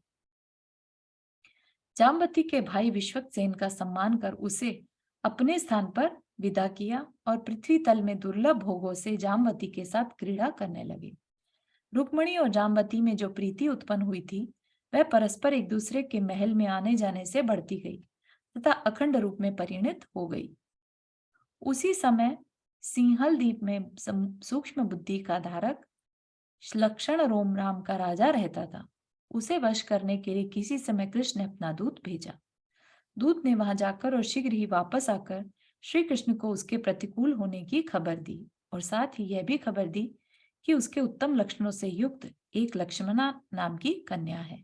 A: जाम्बवती के भाई विश्वक्सेन का सम्मान कर उसे अपने स्थान पर विदा किया और पृथ्वी तल में दुर्लभ भोगों से जाम्बवती के साथ क्रीड़ा करने लगे। रुक्मणी और जाम्बवती में जो प्रीति उत्पन्न हुई थी वह परस्पर एक दूसरे के महल में आने जाने से बढ़ती गई तथा अखंड रूप में परिणत हो गई। उसी समय सिंहल द्वीप में सूक्ष्म बुद्धि का धारक लक्षण रोम नाम का राजा रहता था। उसे वश करने के लिए किसी समय कृष्ण ने अपना दूत भेजा। दूत ने वहां जाकर और शीघ्र ही वापस आकर श्री कृष्ण को उसके प्रतिकूल होने की खबर दी और साथ ही यह भी खबर दी कि उसके उत्तम लक्षणों से युक्त एक लक्ष्मणा नाम की कन्या है।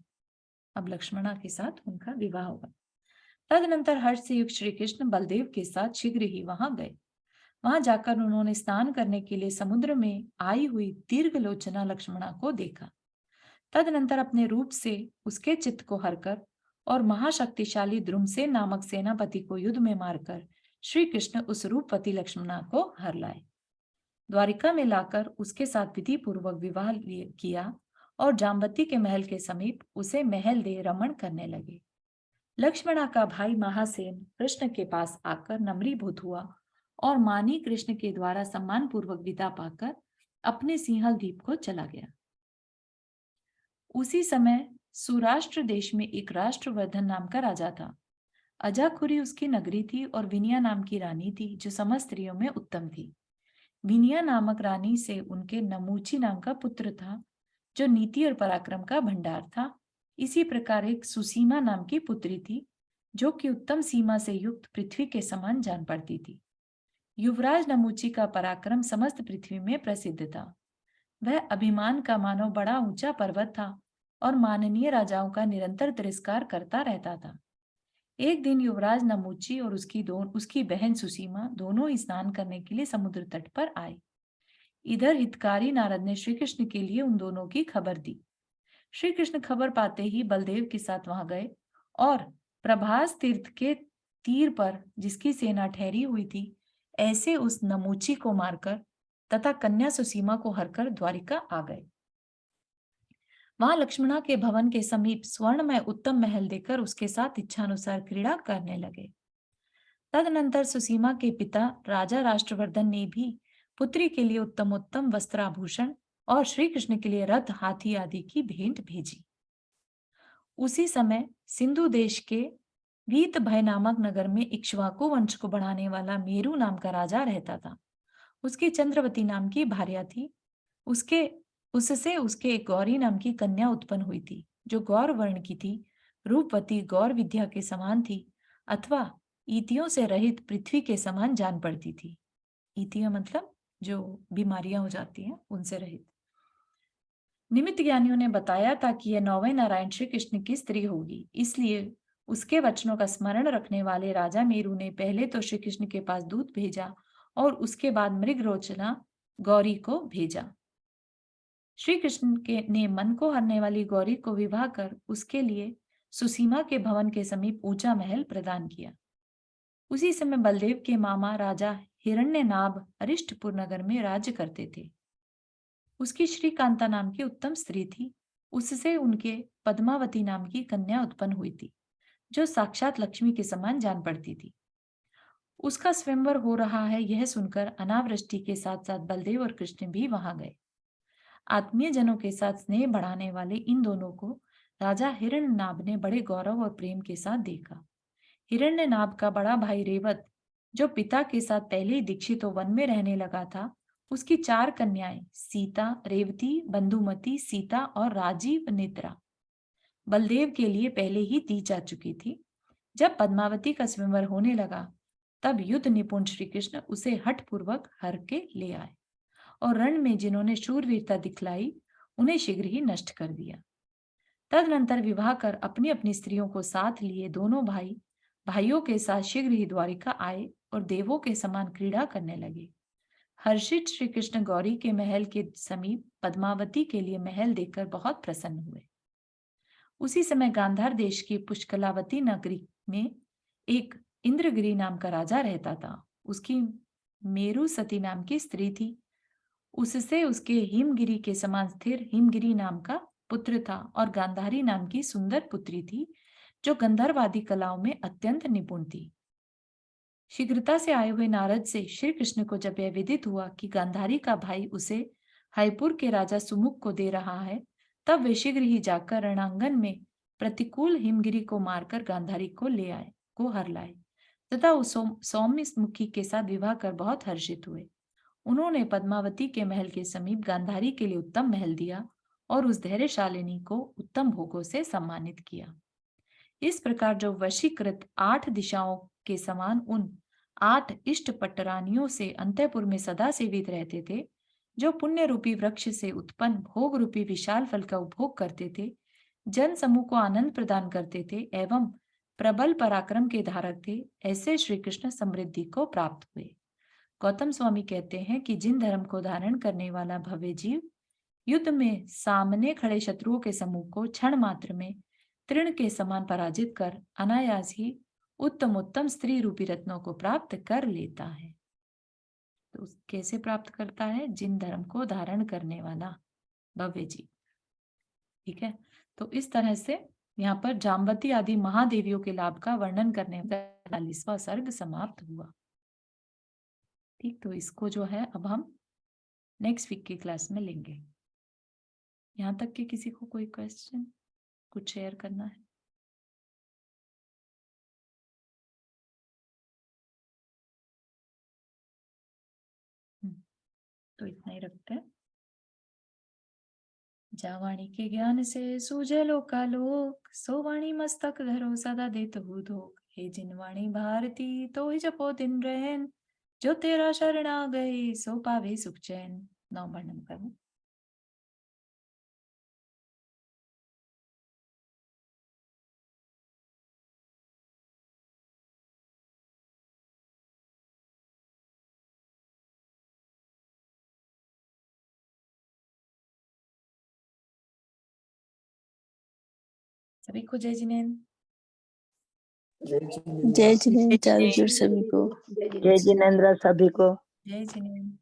A: अब लक्ष्मणा के साथ उनका विवाह होगा। तदनंतर हर्ष से युक्त श्री कृष्ण बलदेव के साथ शीघ्र ही वहां गए। वहां जाकर उन्होंने स्नान करने के लिए समुद्र में आई हुई दीर्घलोचना लक्ष्मणा को देखा। तदनंतर अपने रूप से उसके चित्त को हरकर और महाशक्तिशाली द्रुमसेन नामक सेनापति को युद्ध में मारकर श्री कृष्ण उस रूपवती लक्ष्मणा को हर लाए। द्वारिका में लाकर उसके साथ विधि पूर्वक विवाह किया और जाम्बती के महल के समीप उसे महल दे रमण करने लगे। लक्ष्मणा का भाई महासेन कृष्ण के पास आकर नम्रीभूत हुआ और मानी कृष्ण के द्वारा सम्मान पूर्वक विदा पाकर अपने सिंहल द्वीप को चला गया। उसी समय सुराष्ट्र देश में एक राष्ट्रवर्धन नाम का राजा था। अजाखुरी उसकी नगरी थी और विनिया नाम की रानी थी जो समस्त स्त्रियों में उत्तम थी। विनिया नामक रानी से उनके नमूची नाम का पुत्र था जो नीति और पराक्रम का भंडार था। इसी प्रकार एक सुसीमा नाम की पुत्री थी जो कि उत्तम सीमा से युक्त पृथ्वी के समान जान पड़ती थी। युवराज नमूची का पराक्रम समस्त पृथ्वी में प्रसिद्ध था। वह अभिमान का मानो बड़ा ऊंचा पर्वत था और माननीय राजाओं का निरंतर तिरस्कार करता रहता था। एक दिन युवराज नमूची और उसकी बहन सुसीमा दोनों ही स्नान करने के लिए समुद्र तट पर आए। इधर हितकारी नारद ने श्री कृष्ण के लिए उन दोनों की खबर दी। श्री कृष्ण खबर पाते ही बलदेव के साथ वहां गए और प्रभास तीर्थ के तीर पर जिसकी सेना ठहरी हुई थी ऐसे उस नमूची को मारकर तथा कन्या सुसीमा को हरकर द्वारिका आ गए। वहां लक्ष्मणा के भवन के समीप स्वर्णमय उत्तम महल देकर उसके साथ इच्छानुसार क्रीड़ा करने लगे। तदनंतर सुसीमा के पिता राजा राष्ट्रवर्धन ने भी पुत्री के लिए उत्तम उत्तम वस्त्राभूषण और श्री कृष्ण के लिए रथ हाथी आदि की भेंट भेजी। उसी समय सिंधु देश के वीत भय नामक नगर में इक्ष्वाकु वंश को बढ़ाने वाला मेरू नाम का राजा रहता था। उसकी चंद्रवती नाम की भार्या थी। उससे उसके एक गौरी नाम की कन्या उत्पन्न हुई थी जो गौर वर्ण की थी, रूपवती गौर विद्या के समान थी अथवा ईतियों से रहित पृथ्वी के समान जान पड़ती थी। ईतियां मतलब जो बीमारियां हो जाती हैं उनसे रहित। निमित्त ज्ञानियों ने बताया था कि यह नौवें नारायण श्री कृष्ण की स्त्री होगी, इसलिए उसके वचनों का स्मरण रखने वाले राजा मेरू ने पहले तो श्री कृष्ण के पास दूत भेजा और उसके बाद मृगरोचना गौरी को भेजा। श्री कृष्ण ने मन को हरने वाली गौरी को विवाह कर उसके लिए सुसीमा के भवन के समीप ऊंचा महल प्रदान किया। उसी समय बलदेव के मामा राजा हिरण्यनाभ अरिष्टपुर नगर में राज्य करते थे। उसकी श्रीकांता नाम की उत्तम स्त्री थी। उससे उनके पद्मावती नाम की कन्या उत्पन्न हुई थी जो साक्षात लक्ष्मी के समान जान पड़ती थी। उसका स्वयंवर हो रहा है यह सुनकर अनावृष्टि के साथ साथ बलदेव और कृष्ण भी वहां गए। आत्मीय जनों के साथ स्नेह बढ़ाने वाले इन दोनों को राजा हिरण्यनाभ ने बड़े गौरव और प्रेम के साथ देखा। हिरण्यनाभ का बड़ा भाई रेवत जो पिता के साथ पहले ही दीक्षित वन में रहने लगा था, उसकी 4 कन्याएं सीता, रेवती, बंधुमती, सीता और राजीव नेत्रा बलदेव के लिए पहले ही दी जा चुकी थी। जब पद्मावती का स्वयंवर होने लगा तब युद्ध निपुण श्री कृष्ण उसे हठपूर्वक हर के ले आए और रण में जिन्होंने शूरवीरता दिखलाई उन्हें शीघ्र ही नष्ट कर दिया। तदनंतर विवाह कर अपनी अपनी स्त्रियों को साथ लिए दोनों भाइयों के साथ शीघ्र ही द्वारिका आए और देवों के समान क्रीड़ा करने लगे। हर्षित श्री कृष्ण गौरी के महल के समीप पद्मावती के लिए महल देखकर बहुत प्रसन्न हुए। उसी समय गांधार देश की पुष्कलावती नगरी में एक इंद्रगिरी नाम का राजा रहता था। उसकी मेरु सती नाम की स्त्री थी। उससे उसके हिमगिरी के समान स्थिर हिमगिरी नाम का पुत्र था और गांधारी नाम की सुंदर पुत्री थी जो गंधर्वादी कलाओं में अत्यंत निपुण थी। शीघ्रता से आए हुए नारद से श्री कृष्ण को जब यह विदित हुआ कि गांधारी का भाई उसे हाईपुर के राजा सुमुख को दे रहा है, तब वे शीघ्र ही जाकर रणांगन में प्रतिकूल हिमगिरी को मारकर गांधारी को हर लाए तथा उस सौम्य मुखी के साथ विवाह कर बहुत हर्षित हुए। उन्होंने पद्मावती के महल के समीप गांधारी के लिए उत्तम महल दिया और उस धैर्यशालिनी को उत्तम भोगों से सम्मानित किया। इस प्रकार जो वशीकृत 8 दिशाओं के समान उन 8 इष्ट पट्टरानियों से अंतःपुर में सदा सेवित रहते थे, जो पुण्य रूपी वृक्ष से उत्पन्न भोग रूपी विशाल फल का उपभोग करते थे, जन समूह को आनंद प्रदान करते थे एवं प्रबल पराक्रम के धारक थे, ऐसे श्री कृष्ण समृद्धि को प्राप्त हुए। गौतम स्वामी कहते हैं कि जिन धर्म को धारण करने वाला भव्य जीव युद्ध में सामने खड़े शत्रुओं के समूह को क्षण मात्र में तृण के समान पराजित कर अनायास ही उत्तम उत्तम स्त्री रूपी रत्नों को प्राप्त कर लेता है। तो कैसे प्राप्त करता है? जिन धर्म को धारण करने वाला भव्य जीव। ठीक है, तो इस तरह से यहाँ पर जाम्बती आदि महादेवियों के लाभ का वर्णन करने वाला 42वां सर्ग समाप्त हुआ। ठीक, तो इसको जो है अब हम नेक्स्ट वीक की क्लास में लेंगे। यहाँ तक कि किसी को कोई क्वेश्चन कुछ शेयर करना है? तो इतना ही रखते हैं। जा वाणी के ज्ञान से सूझे लोकालोक, सो वाणी मस्तक धरो सदा देत हो धोख। हे जिन वाणी भारती तो ही जपो दिन रहन, जो तेरा शरण आ गए सो पावे सुख चैन। 9 वर्णन करूं। सभी को जय जिनेन्द्र।
B: जय जिनेन्द्र, चारू जुड़ सभी को।
E: जय जिनेन्द्र सभी को।
A: जय जिनेन्द्र।